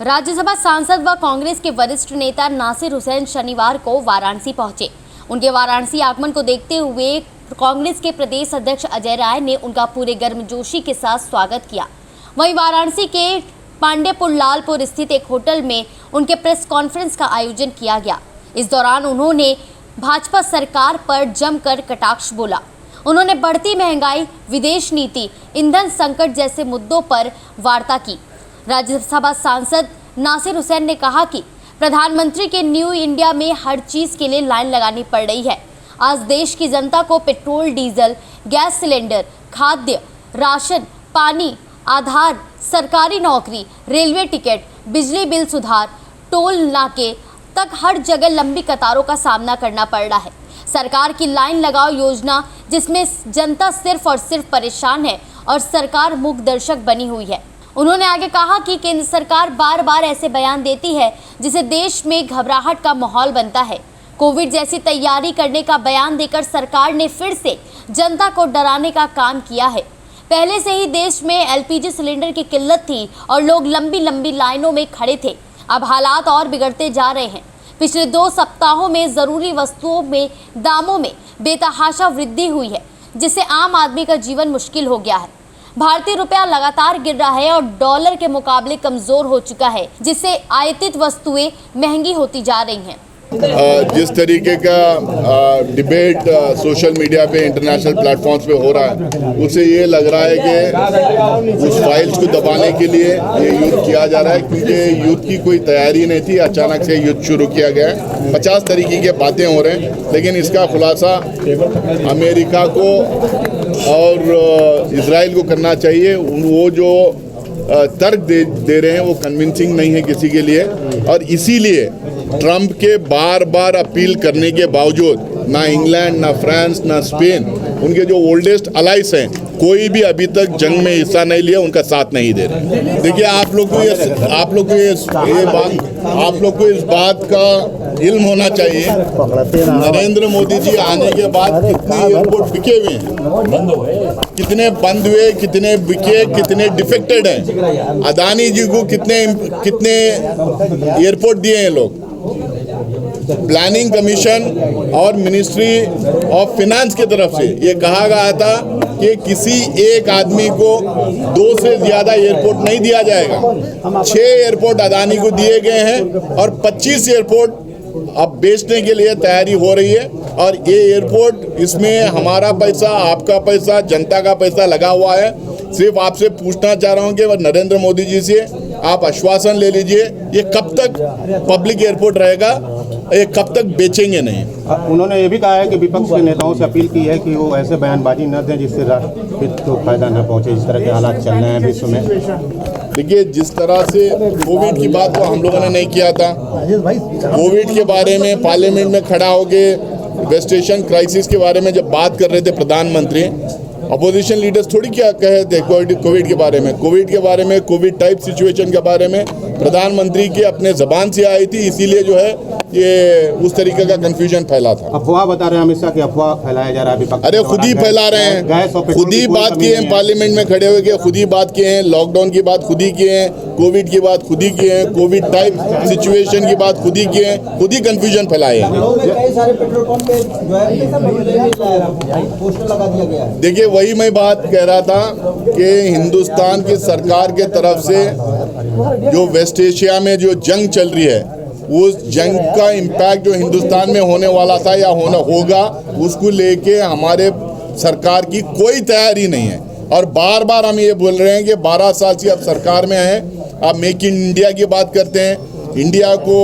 राज्यसभा सांसद व कांग्रेस के वरिष्ठ नेता नासिर हुसैन शनिवार को वाराणसी पहुंचे। उनके वाराणसी आगमन को देखते हुए कांग्रेस के प्रदेश अध्यक्ष अजय राय ने उनका पूरे गर्मजोशी के साथ स्वागत किया। वहीं वाराणसी के पांडेपुर लालपुर स्थित एक होटल में उनके प्रेस कॉन्फ्रेंस का आयोजन किया गया। इस दौरान उन्होंने भाजपा सरकार पर जमकर कटाक्ष बोला। उन्होंने बढ़ती महंगाई, विदेश नीति, ईंधन संकट जैसे मुद्दों पर वार्ता की। राज्यसभा सांसद नासिर हुसैन ने कहा कि प्रधानमंत्री के न्यू इंडिया में हर चीज के लिए लाइन लगानी पड़ रही है। आज देश की जनता को पेट्रोल, डीजल, गैस सिलेंडर, खाद्य, राशन, पानी, आधार, सरकारी नौकरी, रेलवे टिकट, बिजली बिल सुधार, टोल नाके तक हर जगह लंबी कतारों का सामना करना पड़ रहा है। सरकार की लाइन लगाओ योजना, जिसमें जनता सिर्फ और सिर्फ परेशान है और सरकार मूक दर्शक बनी हुई है। उन्होंने आगे कहा कि केंद्र सरकार बार बार ऐसे बयान देती है जिससे देश में घबराहट का माहौल बनता है। कोविड जैसी तैयारी करने का बयान देकर सरकार ने फिर से जनता को डराने का काम किया है। पहले से ही देश में एलपीजी सिलेंडर की किल्लत थी और लोग लंबी लंबी लाइनों में खड़े थे। अब हालात और बिगड़ते जा रहे हैं। पिछले 2 सप्ताहों में ज़रूरी वस्तुओं में दामों में बेतहाशा वृद्धि हुई है, जिससे आम आदमी का जीवन मुश्किल हो गया है। भारतीय रुपया लगातार गिर रहा है और डॉलर के मुकाबले कमजोर हो चुका है, जिससे आयातित वस्तुएं महंगी होती जा रही हैं। जिस तरीके का डिबेट सोशल मीडिया पे, इंटरनेशनल प्लेटफॉर्म्स पे हो रहा है, उससे ये लग रहा है कि उस फाइल्स को दबाने के लिए ये युद्ध किया जा रहा है, क्योंकि युद्ध की कोई तैयारी नहीं थी। अचानक से युद्ध शुरू किया गया है। 50 तरीके के बातें हो रहे हैं, लेकिन इसका खुलासा अमेरिका को और इजराइल को करना चाहिए। वो जो तर्क दे रहे हैं वो कन्विंसिंग नहीं है किसी के लिए, और इसीलिए ट्रंप के बार बार अपील करने के बावजूद ना इंग्लैंड, ना फ्रांस, ना स्पेन, उनके जो ओल्डेस्ट अलाइस हैं, कोई भी अभी तक जंग में हिस्सा नहीं लिया, उनका साथ नहीं दे रहे। देखिए, आप लोग को इस बात का इल्म होना चाहिए, नरेंद्र मोदी जी आने के बाद कितने एयरपोर्ट बिके हुए हैं, कितने बंद हुए, कितने बिके, कितने डिफेक्टेड हैं। अदानी जी को कितने एयरपोर्ट दिए हैं लोग। प्लानिंग कमीशन और मिनिस्ट्री ऑफ फिनेंस की तरफ से ये कहा गया था कि किसी एक आदमी को 2 से ज़्यादा एयरपोर्ट नहीं दिया जाएगा। 6 एयरपोर्ट अदानी को दिए गए हैं और 25 एयरपोर्ट अब बेचने के लिए तैयारी हो रही है। और ये एयरपोर्ट, इसमें हमारा पैसा, आपका पैसा, जनता का पैसा लगा हुआ है। सिर्फ आपसे पूछना चाह रहा हूँ कि नरेंद्र मोदी जी से आप आश्वासन ले लीजिए, ये कब तक पब्लिक एयरपोर्ट रहेगा, ये कब तक बेचेंगे नहीं। उन्होंने ये भी कहा है कि विपक्ष के नेताओं से अपील की है कि वो ऐसे बयानबाजी न दें जिससे राष्ट्र को फायदा न पहुंचे। जिस तरह के हालात चल रहे हैं विश्व में, देखिए, जिस तरह से कोविड की बात तो हम लोगों ने नहीं किया था। कोविड के बारे में पार्लियामेंट में खड़ा होके वेस्ट एशियन क्राइसिस के बारे में जब बात कर रहे थे प्रधानमंत्री, अपोजिशन लीडर्स थोड़ी क्या कहे थे कोविड के बारे में। कोविड टाइप सिचुएशन के बारे में प्रधानमंत्री के अपने जबान से आई थी, इसीलिए जो है ये उस तरीके का कंफ्यूजन फैला था। अफवाह बता रहे हैं अमित शाह की, अफवाह फैलाया जा रहा है। अरे खुद ही फैला रहे हैं, खुद ही बात किए हैं, पार्लियामेंट में खड़े होकर खुद ही बात किए हैं, लॉकडाउन की बात खुद ही किए हैं, कोविड की बात खुद ही किए हैं, कोविड टाइप सिचुएशन की बात खुद ही किए हैं, खुद ही कंफ्यूजन फैलाए हैं। देखिए, वही मैं बात कह रहा था कि हिंदुस्तान की सरकार के तरफ से जो वेस्ट एशिया में जो जंग चल रही है, उस जंग का इम्पैक्ट जो हिंदुस्तान में होने वाला था या होगा, उसको लेके हमारे सरकार की कोई तैयारी नहीं है। और बार बार हम ये बोल रहे हैं कि 12 साल से अब सरकार में हैं। अब मेक इन इंडिया की बात करते हैं। इंडिया को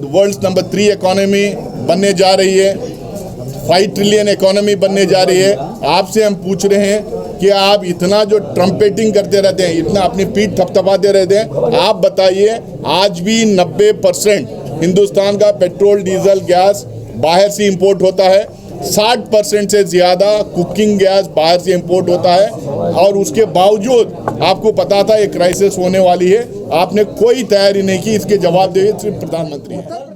वर्ल्ड नंबर 3 इकोनॉमी बनने जा रही है, 5 ट्रिलियन इकोनॉमी बनने जा रही है। आपसे हम पूछ रहे हैं कि आप इतना जो ट्रम्पेटिंग करते रहते हैं, इतना अपनी पीठ थपथपाते रहते हैं, आप बताइए, आज भी 90% हिंदुस्तान का पेट्रोल, डीजल, गैस बाहर से इंपोर्ट होता है। 60% से ज़्यादा कुकिंग गैस बाहर से इंपोर्ट होता है, और उसके बावजूद आपको पता था ये क्राइसिस होने वाली है। आपने कोई तैयारी नहीं की, इसके जवाब दे सिर्फ प्रधानमंत्री हैं।